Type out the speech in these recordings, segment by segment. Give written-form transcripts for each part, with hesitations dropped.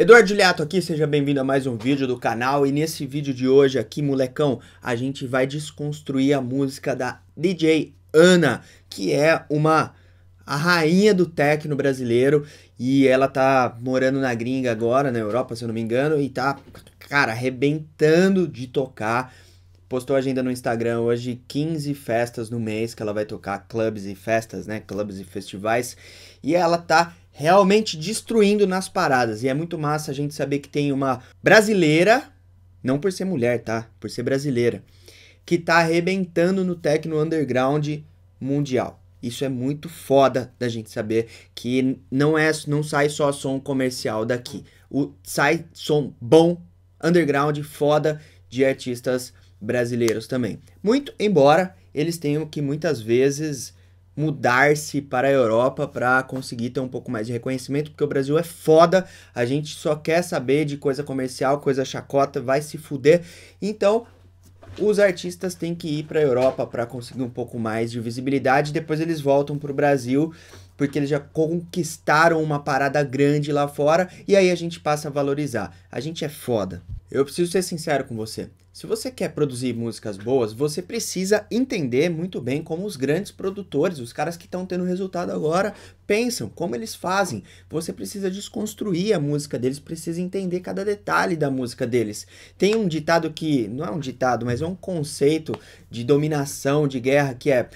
Eduardo Juliato aqui, seja bem-vindo a mais um vídeo do canal. E nesse vídeo de hoje aqui, molecão, a gente vai desconstruir a música da DJ Ana, que é a rainha do techno brasileiro. E ela tá morando na gringa agora, na Europa, se eu não me engano, e tá, cara, arrebentando de tocar. Postou a agenda no Instagram hoje, 15 festas no mês que ela vai tocar, clubs e festas, né? Clubs e festivais. E ela tá realmente destruindo nas paradas. E é muito massa a gente saber que tem uma brasileira, não por ser mulher, tá? Por ser brasileira, que tá arrebentando no techno underground mundial. Isso é muito foda da gente saber que não sai só som comercial daqui. Sai som bom, underground, foda, de artistas brasileiros também. Muito embora eles tenham que muitas vezes mudar-se para a Europa para conseguir ter um pouco mais de reconhecimento, porque o Brasil é foda, a gente só quer saber de coisa comercial, coisa chacota, vai se fuder. Então, os artistas têm que ir para a Europa para conseguir um pouco mais de visibilidade, depois eles voltam para o Brasil, porque eles já conquistaram uma parada grande lá fora, e aí a gente passa a valorizar. A gente é foda. Eu preciso ser sincero com você. Se você quer produzir músicas boas, você precisa entender muito bem como os grandes produtores, os caras que estão tendo resultado agora, pensam, como eles fazem. Você precisa desconstruir a música deles, precisa entender cada detalhe da música deles. Tem um ditado que, não é um ditado, mas é um conceito de dominação, de guerra, que é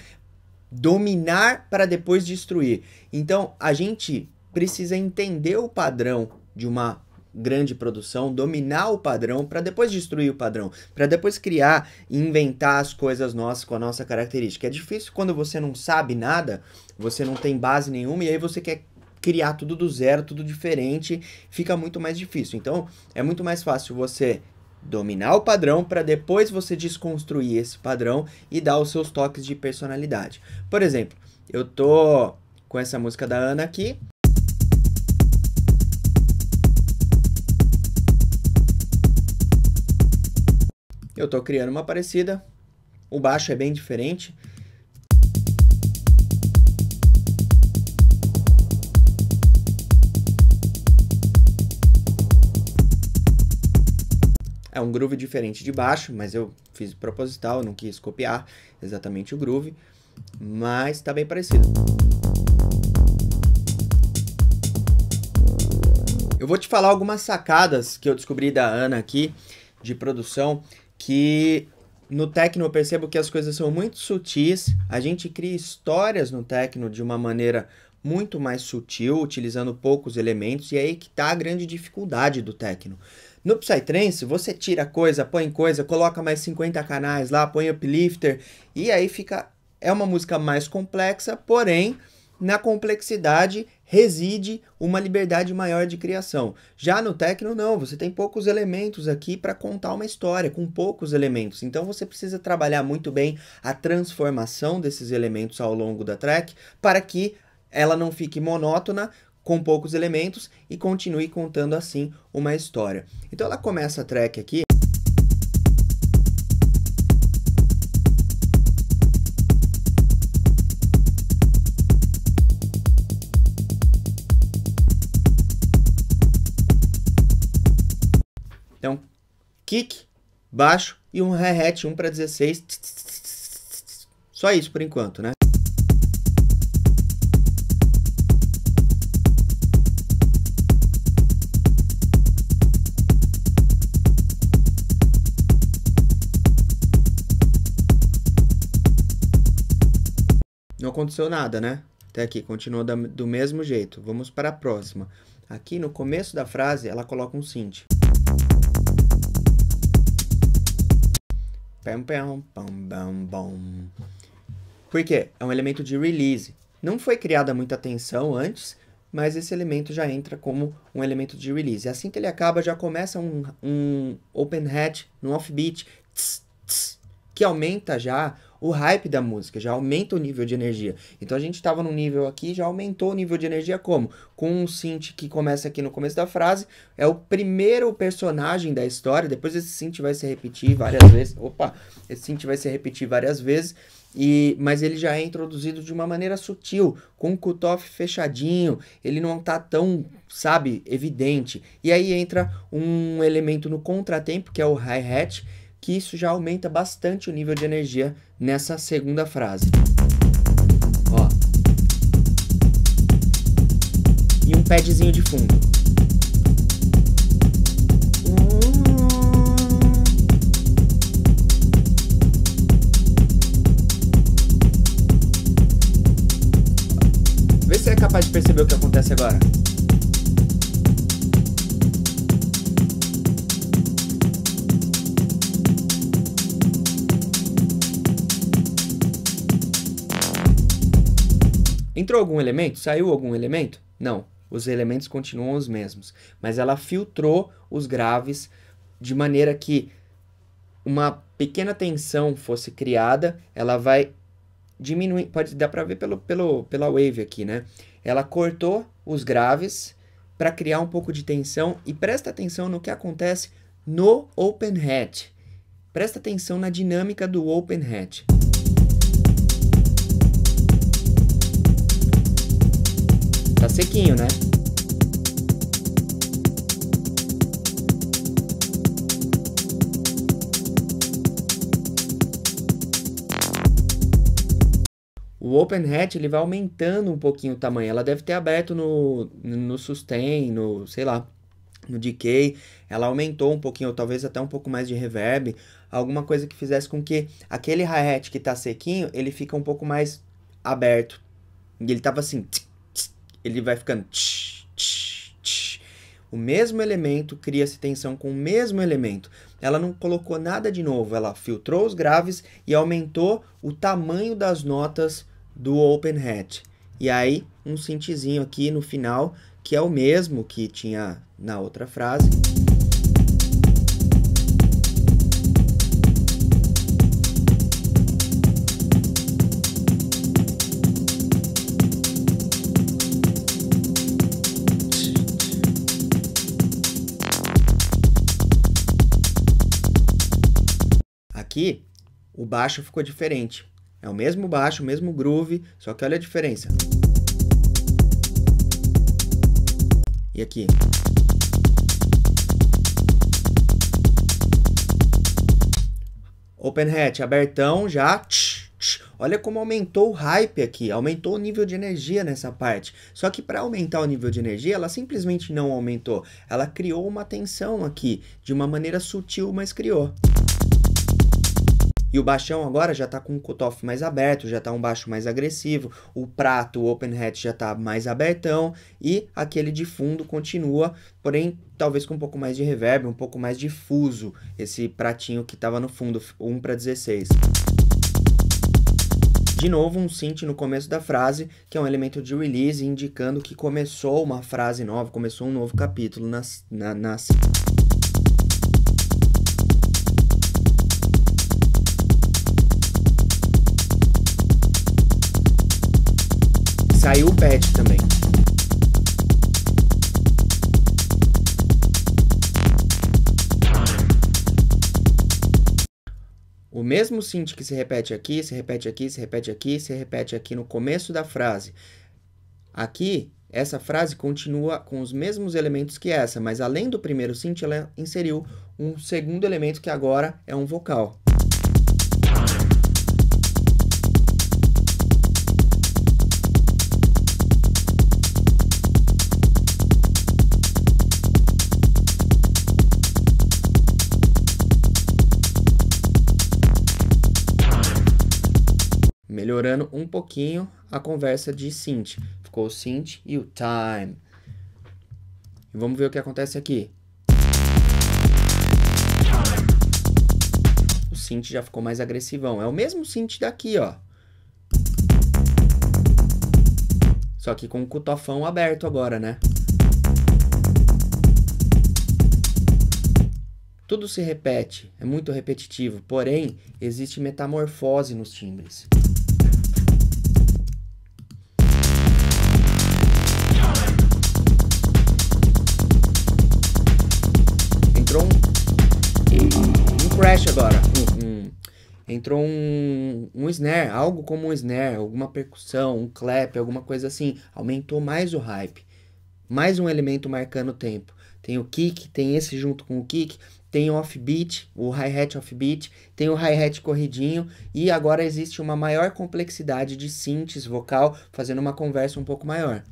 dominar para depois destruir. Então, a gente precisa entender o padrão de uma grande produção, dominar o padrão para depois destruir o padrão, para depois criar e inventar as coisas nossas com a nossa característica. É difícil quando você não sabe nada, você não tem base nenhuma e aí você quer criar tudo do zero, tudo diferente, fica muito mais difícil. Então, é muito mais fácil você dominar o padrão para depois você desconstruir esse padrão e dar os seus toques de personalidade. Por exemplo, eu tô com essa música da Ana aqui. Eu tô criando uma parecida, o baixo é bem diferente. É um groove diferente de baixo, mas eu fiz proposital, eu não quis copiar exatamente o groove, mas tá bem parecido. Eu vou te falar algumas sacadas que eu descobri da Ana aqui, de produção, que no techno eu percebo que as coisas são muito sutis, a gente cria histórias no techno de uma maneira muito mais sutil, utilizando poucos elementos, e é aí que tá a grande dificuldade do techno. No Psytrance, você tira coisa, põe coisa, coloca mais 50 canais lá, põe uplifter, e aí fica... É uma música mais complexa, porém, na complexidade reside uma liberdade maior de criação. Já no techno, não, você tem poucos elementos aqui para contar uma história, com poucos elementos. Então você precisa trabalhar muito bem a transformação desses elementos ao longo da track, para que ela não fique monótona, com poucos elementos, e continue contando assim uma história. Então ela começa a track aqui. Então, kick, baixo e um hi-hat 1 para 16. Só isso por enquanto, né? Não aconteceu nada, né? Até aqui, continua do mesmo jeito. Vamos para a próxima. Aqui no começo da frase, ela coloca um synth. Por quê? É um elemento de release. Não foi criada muita tensão antes, mas esse elemento já entra como um elemento de release. Assim que ele acaba, já começa um open hat, um offbeat, que aumenta já o hype da música, já aumenta o nível de energia. Então a gente estava num nível aqui, já aumentou o nível de energia como? Com um synth que começa aqui no começo da frase, é o primeiro personagem da história, depois esse synth vai se repetir várias vezes. Opa, esse synth vai se repetir várias vezes. Mas ele já é introduzido de uma maneira sutil, com o cutoff fechadinho, ele não tá tão, sabe, evidente. E aí entra um elemento no contratempo, que é o hi-hat, que isso já aumenta bastante o nível de energia nessa segunda frase. Ó. E um padzinho de fundo. Vê se é capaz de perceber o que acontece agora. Entrou algum elemento? Saiu algum elemento? Não, os elementos continuam os mesmos, mas ela filtrou os graves de maneira que uma pequena tensão fosse criada, ela vai diminuir, pode dar para ver pela wave aqui, né? Ela cortou os graves para criar um pouco de tensão e presta atenção no que acontece no open hat. Presta atenção na dinâmica do open hat. Tá sequinho, né? O open hat ele vai aumentando um pouquinho o tamanho. Ela deve ter aberto no sustain, no, sei lá, no decay. Ela aumentou um pouquinho, talvez até um pouco mais de reverb. Alguma coisa que fizesse com que aquele hi-hat que tá sequinho, ele fica um pouco mais aberto. E ele tava assim, ele vai ficando... O mesmo elemento cria-se tensão com o mesmo elemento. Ela não colocou nada de novo, ela filtrou os graves e aumentou o tamanho das notas do open hat. E aí, um synthzinho aqui no final, que é o mesmo que tinha na outra frase. Aqui, o baixo ficou diferente. É o mesmo baixo, o mesmo groove, só que olha a diferença. E aqui? Open hat, abertão, já. Olha como aumentou o hype aqui, aumentou o nível de energia nessa parte. Só que para aumentar o nível de energia, ela simplesmente não aumentou. Ela criou uma tensão aqui, de uma maneira sutil, mas criou. E o baixão agora já está com o cutoff mais aberto, já está um baixo mais agressivo, o prato, o open hat já está mais abertão e aquele de fundo continua, porém talvez com um pouco mais de reverb, um pouco mais difuso, esse pratinho que estava no fundo, 1:16. De novo um synth no começo da frase, que é um elemento de release indicando que começou uma frase nova, começou um novo capítulo na Saiu o pad também. O mesmo synth que se repete aqui, se repete aqui, se repete aqui, se repete aqui no começo da frase. Aqui, essa frase continua com os mesmos elementos que essa, mas além do primeiro synth, ela inseriu um segundo elemento que agora é um vocal. Melhorando um pouquinho a conversa de synth. Ficou o synth e o time. E vamos ver o que acontece aqui. O synth já ficou mais agressivão. É o mesmo synth daqui, ó. Só que com o cutofão aberto agora, né? Tudo se repete, é muito repetitivo, porém, existe metamorfose nos timbres. Entrou um crash agora. Entrou um snare, algo como um snare, alguma percussão, um clap, alguma coisa assim. Aumentou mais o hype. Mais um elemento marcando o tempo. Tem o kick, tem esse junto com o kick, tem o offbeat, o hi-hat offbeat, tem o hi-hat corridinho e agora existe uma maior complexidade de synths vocal, fazendo uma conversa um pouco maior.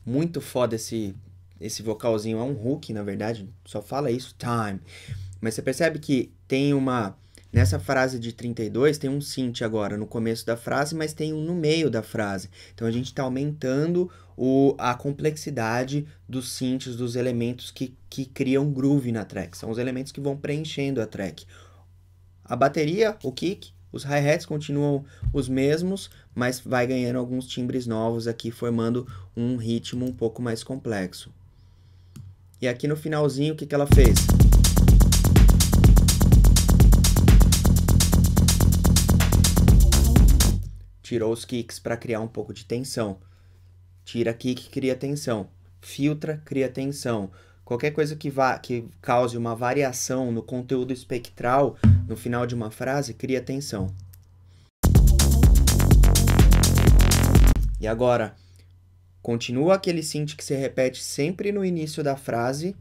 Muito foda esse vocalzinho, é um hook, na verdade, só fala isso, time. Mas você percebe que tem nessa frase de 32, tem um synth agora no começo da frase, mas tem um no meio da frase. Então a gente está aumentando a complexidade dos synths, dos elementos que criam groove na track. São os elementos que vão preenchendo a track. A bateria, o kick, os hi-hats continuam os mesmos, mas vai ganhando alguns timbres novos aqui, formando um ritmo um pouco mais complexo. E aqui no finalzinho, o que ela fez? Tirou os kicks para criar um pouco de tensão. Tira kick, cria tensão. Filtra, cria tensão. Qualquer coisa que cause uma variação no conteúdo espectral, no final de uma frase, cria tensão. E agora, continua aquele synth que se repete sempre no início da frase,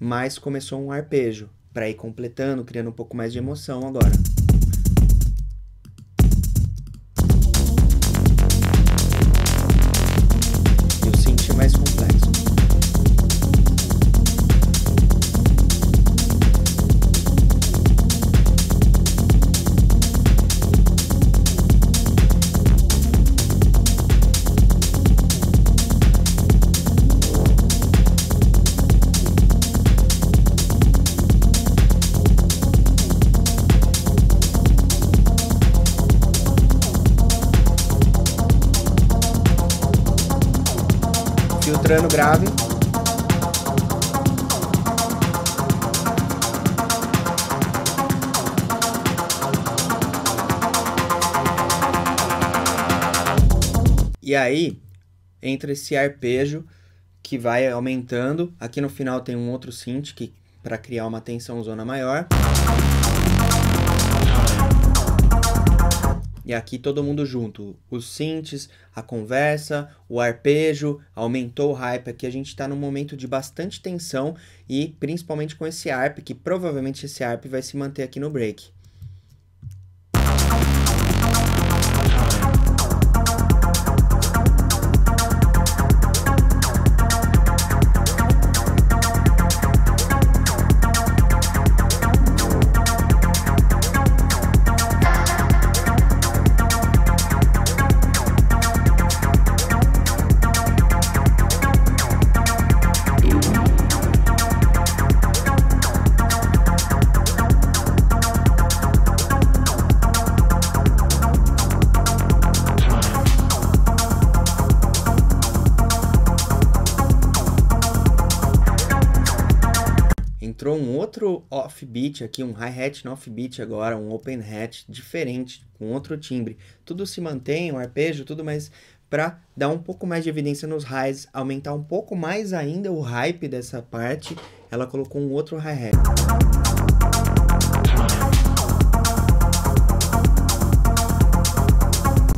mas começou um arpejo, para ir completando, criando um pouco mais de emoção agora. E o synth é mais complexo. Filtrando grave. E aí, entra esse arpejo que vai aumentando. Aqui no final tem um outro synth para criar uma tensãozona maior. E aqui todo mundo junto, os synths, a conversa, o arpejo, aumentou o hype. Aqui a gente está num momento de bastante tensão e principalmente com esse arp, que provavelmente esse arp vai se manter aqui no break. Entrou um outro offbeat aqui, um hi-hat no offbeat agora, um open hat diferente, com outro timbre. Tudo se mantém, um arpejo, tudo, mas para dar um pouco mais de evidência nos highs, aumentar um pouco mais ainda o hype dessa parte, ela colocou um outro hi-hat.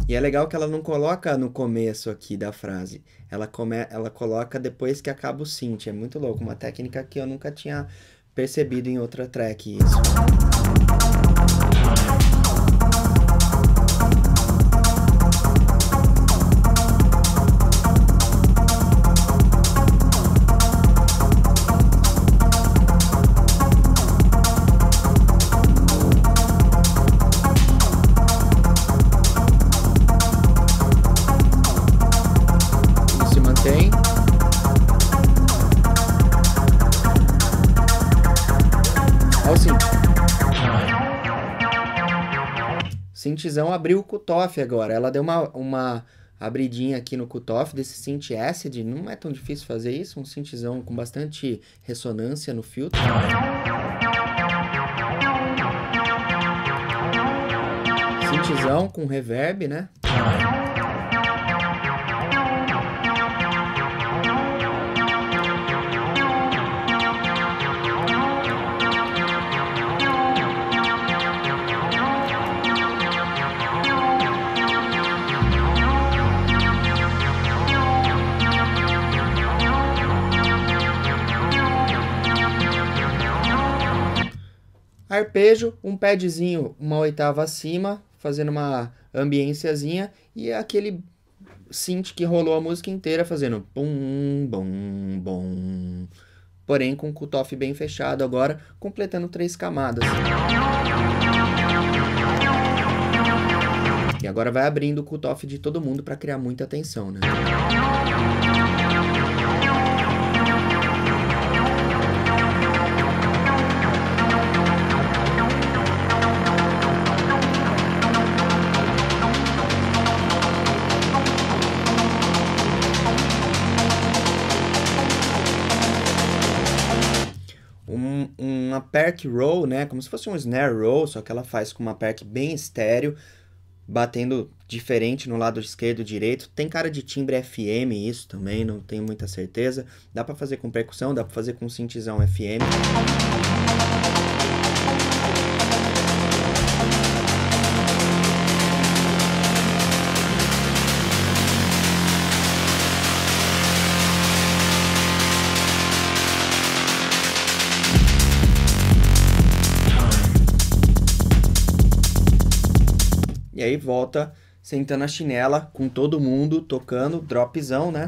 E é legal que ela não coloca no começo aqui da frase, ela coloca depois que acaba o synth. É muito louco, uma técnica que eu nunca tinha percebido em outra track isso. Synthzão abriu o cutoff agora. Ela deu uma abridinha aqui no cutoff desse Synth Acid. Não é tão difícil fazer isso. Um synthzão com bastante ressonância no filtro. Synthzão com reverb, né? Arpejo, um padzinho, uma oitava acima, fazendo uma ambiênciazinha, e aquele synth que rolou a música inteira fazendo bum, bum, bum. Porém com o cutoff bem fechado agora, completando 3 camadas. E agora vai abrindo o cutoff de todo mundo para criar muita tensão, né? Uma perk roll, né? Como se fosse um snare roll, só que ela faz com uma perk bem estéreo, batendo diferente no lado esquerdo e direito. Tem cara de timbre FM isso também, não tenho muita certeza. Dá pra fazer com percussão, dá pra fazer com synthzão FM. E aí volta sentando a chinela com todo mundo tocando, dropzão, né?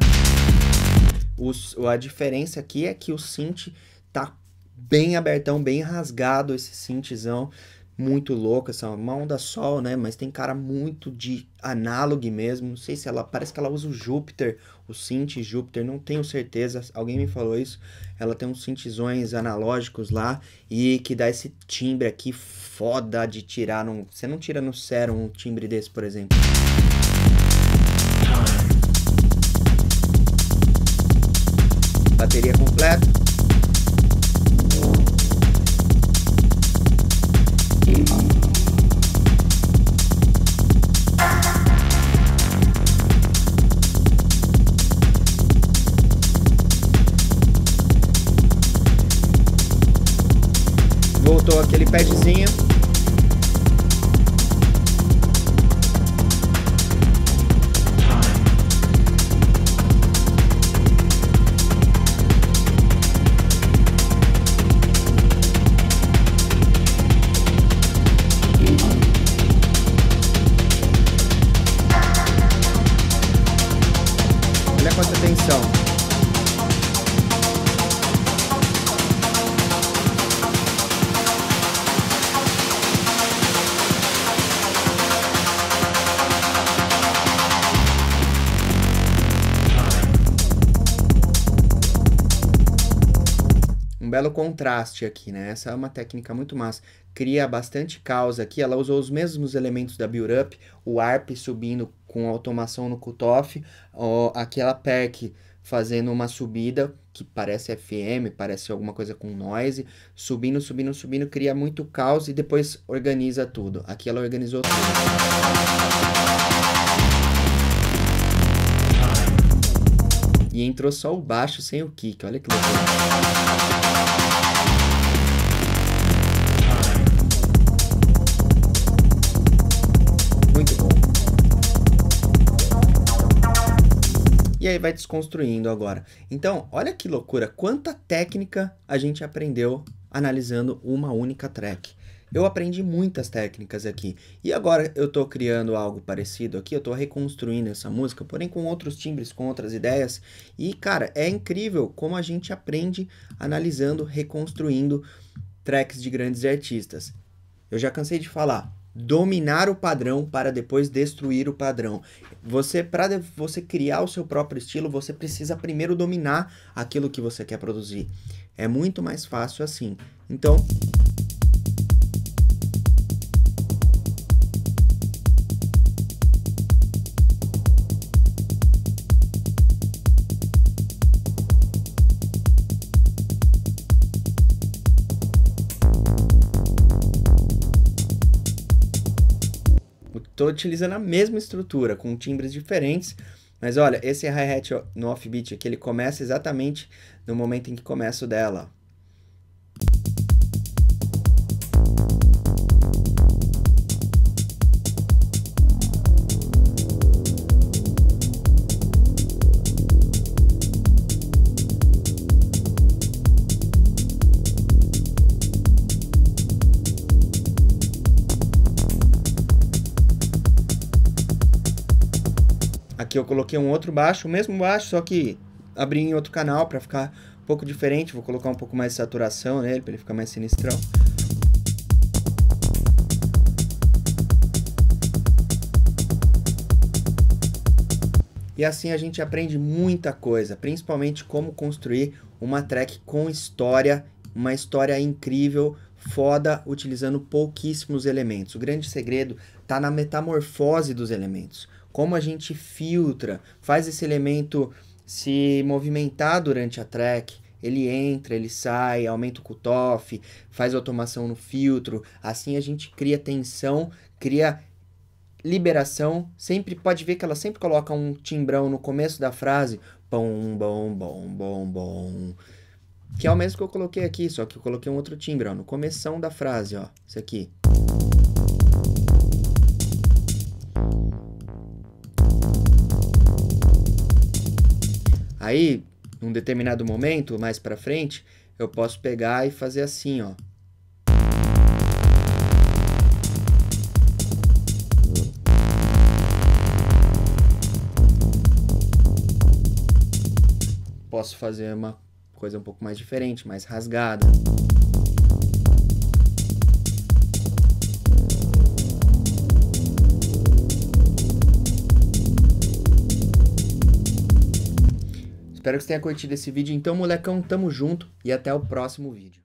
A diferença aqui é que o synth tá bem abertão, bem rasgado, esse synthzão. Muito louco, essa uma onda sol, né? Mas tem cara muito de analog mesmo. Não sei se ela... Parece que ela usa o Jupiter, o synth Jupiter, não tenho certeza. Alguém me falou isso. Ela tem uns synthzões analógicos lá e que dá esse timbre aqui foda de tirar. Você não tira no Serum um timbre desse, por exemplo. Bateria completa. Voltou aquele padzinho. Olha quanta tensão. Um belo contraste aqui, né? Essa é uma técnica muito massa. Cria bastante caos aqui. Ela usou os mesmos elementos da Build Up, o ARP subindo com automação no cutoff, aquela perk fazendo uma subida que parece FM, parece alguma coisa com noise, subindo, subindo, subindo, cria muito caos e depois organiza tudo. Aqui ela organizou tudo. E entrou só o baixo sem o kick, olha que loucura. E aí vai desconstruindo agora. Então, olha que loucura, quanta técnica a gente aprendeu analisando uma única track. Eu aprendi muitas técnicas aqui. E agora eu tô criando algo parecido aqui, eu tô reconstruindo essa música, porém com outros timbres, com outras ideias. E, cara, é incrível como a gente aprende analisando, reconstruindo tracks de grandes artistas. Eu já cansei de falar. Dominar o padrão para depois destruir o padrão. Para você criar o seu próprio estilo, você precisa primeiro dominar aquilo que você quer produzir. É muito mais fácil assim. Então, tô utilizando a mesma estrutura, com timbres diferentes, mas olha, esse hi-hat no offbeat aqui, ele começa exatamente no momento em que começa o dela, ó. Aqui eu coloquei um outro baixo, o mesmo baixo, só que abri em outro canal para ficar um pouco diferente. Vou colocar um pouco mais de saturação nele, para ele ficar mais sinistrão. E assim a gente aprende muita coisa, principalmente como construir uma track com história, uma história incrível, foda, utilizando pouquíssimos elementos. O grande segredo está na metamorfose dos elementos. Como a gente filtra, faz esse elemento se movimentar durante a track, ele entra, ele sai, aumenta o cutoff, faz automação no filtro, assim a gente cria tensão, cria liberação. Sempre pode ver que ela sempre coloca um timbrão no começo da frase, bom, bom, bom, bom, bom, que é o mesmo que eu coloquei aqui, só que eu coloquei um outro timbre, ó, no começão da frase, ó, esse aqui. Aí, num determinado momento, mais pra frente, eu posso pegar e fazer assim, ó. Posso fazer uma coisa um pouco mais diferente, mais rasgada. Espero que você tenha curtido esse vídeo. Então, molecão, tamo junto e até o próximo vídeo.